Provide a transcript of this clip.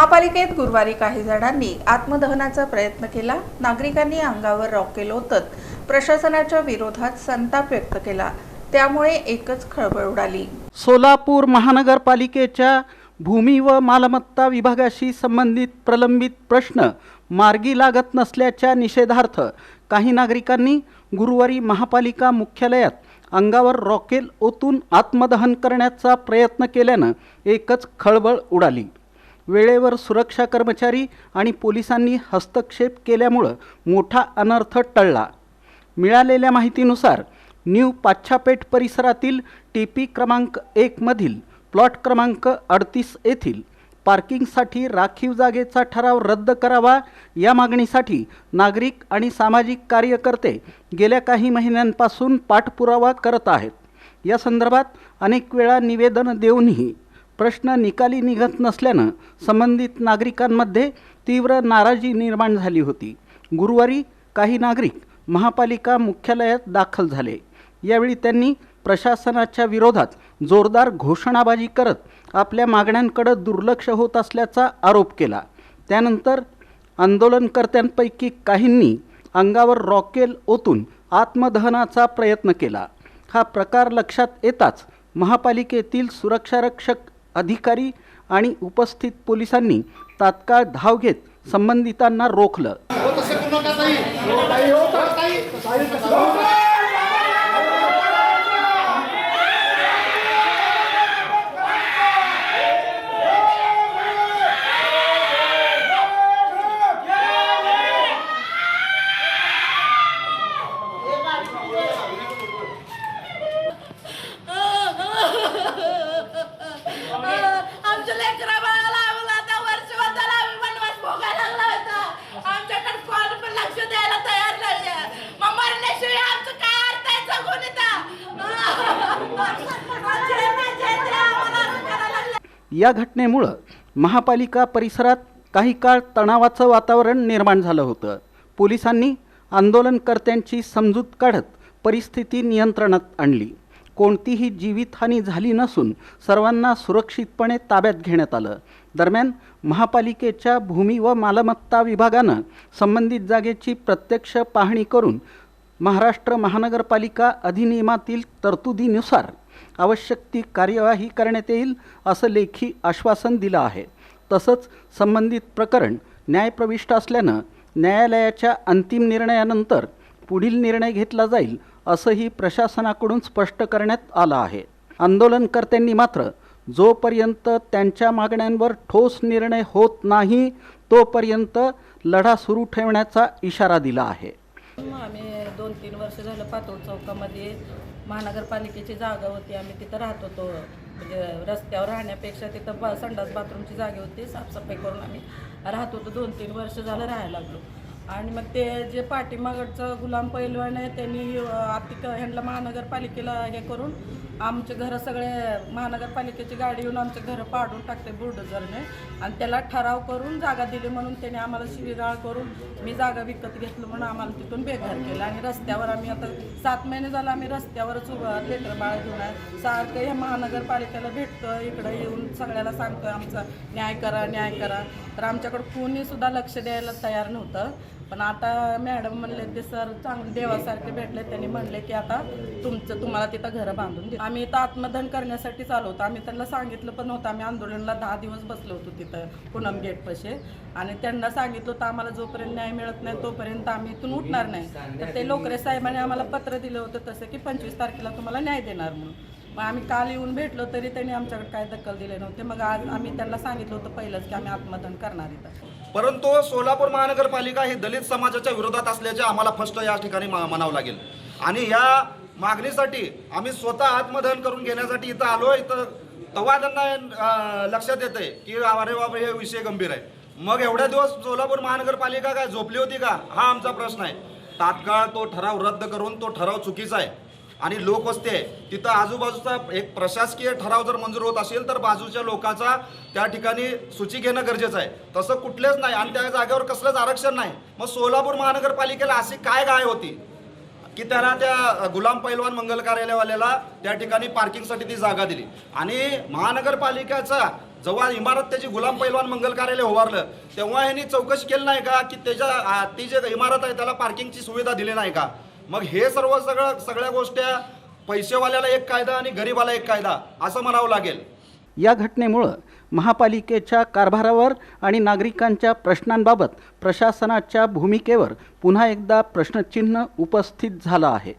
महापालिकेत गुरुवारी काही जणांनी आत्मदहनाचा प्रयत्न केला। नागरिकांनी अंगावर रॉकेल ओतत प्रशासनाच्या विरोधात संताप व्यक्त केला। त्यामुळे एकच खळबळ उडाली। सोलापूर महानगरपालिकेच्या भूमी व मालमत्ता विभागाशी संबंधित प्रलंबित प्रश्न मार्गी लागत नसल्याच्या निषेधार्थ काही नागरिकांनी गुरुवारी महापालिका मुख्यालयात अंगावर रॉकेल ओतून आत्मदहन करण्याचा प्रयत्न केल्यानं एकच खळबळ उडाली। वेळेवर सुरक्षा कर्मचारी आणि पोलिसांनी हस्तक्षेप केल्यामुळे मोठा अनर्थ टळला। मिळालेल्या माहितीनुसार न्यू पाच्छापेठ परिसरातील टीपी क्रमांक 1 मधील प्लॉट क्रमांक 38 येथील पार्किंगसाठी राखीव जागेचा ठराव रद्द करावा या मागणीसाठी नागरिक आणि सामाजिक कार्यकर्ते गेल्या काही महिन्यांपासून पाठपुरावा करत आहेत। या संदर्भात अनेक वेळा निवेदन देऊनही प्रश्न निकाली निघत नसल्यानं संबंधित नागरिकांमध्ये तीव्र नाराजी निर्माण झाली होती। गुरुवारी काही नागरिक महापालिका मुख्यालयात दाखल झाले। यावेळी त्यांनी प्रशासनाच्या विरोधात जोरदार घोषणाबाजी करत आपल्या मागण्यांकडे दुर्लक्ष होत असल्याचा आरोप केला। त्यानंतर आंदोलनकर्त्यांपैकी काहींनी अंगावर रॉकेल ओतून आत्मदहनाचा प्रयत्न केला। हा प्रकार लक्षात येताच महापालिकेतील सुरक्षारक्षक अधिकारी आणि उपस्थित पोलिसांनी तात्काळ धाव घेत संबंधितांना रोखलं। या घटनेमुळे महापालिका परिसरात काही काळ तणावाचं वातावरण निर्माण झालं होतं। पोलिसांनी आंदोलनकर्त्यांची समजूत काढत परिस्थिती नियंत्रणात आणली। कोणतीही जीवितहानी झाली नसून सर्वांना सुरक्षितपणे ताब्यात घेण्यात आलं। दरम्यान महापालिकेच्या भूमी व मालमत्ता विभागानं संबंधित जागेची प्रत्यक्ष पाहणी करून महाराष्ट्र महानगरपालिका अधिनियमातील तरतुदीनुसार आवश्यक ती कार्यवाही करण्यात येईल असं लेखी आश्वासन दिलं आहे। तसंच संबंधित प्रकरण न्यायप्रविष्ट असल्यानं न्यायालयाच्या अंतिम निर्णयानंतर पुढील निर्णय घेतला जाईल असंही प्रशासनाकडून स्पष्ट करण्यात आलं आहे। आंदोलनकर्त्यांनी मात्र जोपर्यंत त्यांच्या मागण्यांवर ठोस निर्णय होत नाही तोपर्यंत लढा सुरू ठेवण्याचा इशारा दिला आहे। आम्ही 2-3 वर्ष झालं पातोड चौकामध्ये महानगरपालिकेची जागा होती। आम्ही तिथं राहत होतो। म्हणजे रस्त्यावर राहण्यापेक्षा तिथं संडास बाथरूमची जागा होती। साफसफाई करून आम्ही राहत होतो। 2-3 वर्ष झालं राहायला लागलो। आणि मग ते जे पाठीमागचं गुलाम पैलवान आहे त्यांनी ह्यांना महानगरपालिकेला हे करून आमचे घरं सगळे महानगरपालिकेची गाडी येऊन आमचे घरं पाडून टाकते बुलडोझरने। आणि त्याला ठराव करून जागा दिली म्हणून त्याने आम्हाला शिवीगाळ करून मी जागा विकत घेतलं म्हणून आम्हाला तिथून बेघर केलं। आणि रस्त्यावर आम्ही आता 7 महिने झालं आम्ही रस्त्यावरच उभं लेटर बाळ घेऊन आहे। सारखं हे महानगरपालिकेला भेटतं, इकडं येऊन सगळ्याला सांगतोय आमचा न्याय करा न्याय करा। तर आमच्याकडं कोणीसुद्धा लक्ष द्यायला तयार नव्हतं। पण आता मॅडम म्हणले ते सर चांगले देवासारखे भेटले। त्यांनी म्हणले की आता तुम्हाला तिथं घरं बांधून दे। आम्ही इथं आत्मदहन करण्यासाठी चालू होतो। आम्ही त्यांना सांगितलं पण होतं। आम्ही आंदोलनाला 10 दिवस बसलो होतो तिथं पूनम गेटपाशी। आणि त्यांना सांगितलं होतं आम्हाला जोपर्यंत न्याय मिळत नाही तोपर्यंत आम्ही इथून उठणार नाही। तर ते लोकरे साहेबांनी आम्हाला पत्र दिलं होतं तसं की 25 तारखेला तुम्हाला न्याय देणार म्हणून। मग आम्ही काल येऊन भेटलो तरी त्यांनी आमच्याकडे काय दखल दिले नव्हते। मग आज आम्ही त्यांना सांगितलं होतं पहिलंच की आम्ही आत्मदहन करणार इथं। परंतु सोलापूर महानगरपालिका ही दलित समाजाच्या विरोधात असल्याचे आम्हाला फर्स्ट या ठिकाणी म्हणावं लागेल। आणि या मागणीसाठी आम्ही स्वतः आत्मदहन करून घेण्यासाठी इथं आलो। इथं तेव्हा त्यांना लक्षात येते की अरे बाबा हे विषय गंभीर आहे। मग एवढ्या दिवस सोलापूर महानगरपालिका काय झोपली होती का हा आमचा प्रश्न आहे। तात्काळ तो ठराव रद्द करून तो ठराव चुकीचा आहे आणि लोकवस्ती आहे तिथं आजूबाजूचा एक प्रशासकीय ठराव जर मंजूर होत असेल तर बाजूच्या लोकांचा त्या ठिकाणी सूची घेणं गरजेचं आहे। तसं कुठलेच नाही आणि त्या जागेवर कसलंच आरक्षण नाही। मग सोलापूर महानगरपालिकेला अशी काय गाय होती की त्यांना त्या गुलाम पैलवान मंगल कार्यालयवाल्याला त्या ठिकाणी पार्किंगसाठी ती जागा दिली आणि महानगरपालिकेचा जेव्हा इमारत त्याची गुलाम पैलवान मंगल कार्यालय उभारलं तेव्हा ह्यांनी चौकशी केली नाही का की त्याच्या ती जे इमारत आहे त्याला पार्किंगची सुविधा दिली नाही का? मग हे सगळ्या गोष्टी पैसेवाल्याला एक कायदा आणि गरीबाला एक कायदा असं म्हणावं लागेल. या घटनेमुळं महापालिकेच्या कारभारावर आणि नागरिकांच्या प्रश्नांबाबत प्रशासनाच्या भूमिकेवर पुन्हा एकदा प्रश्नचिन्ह उपस्थित झालं आहे.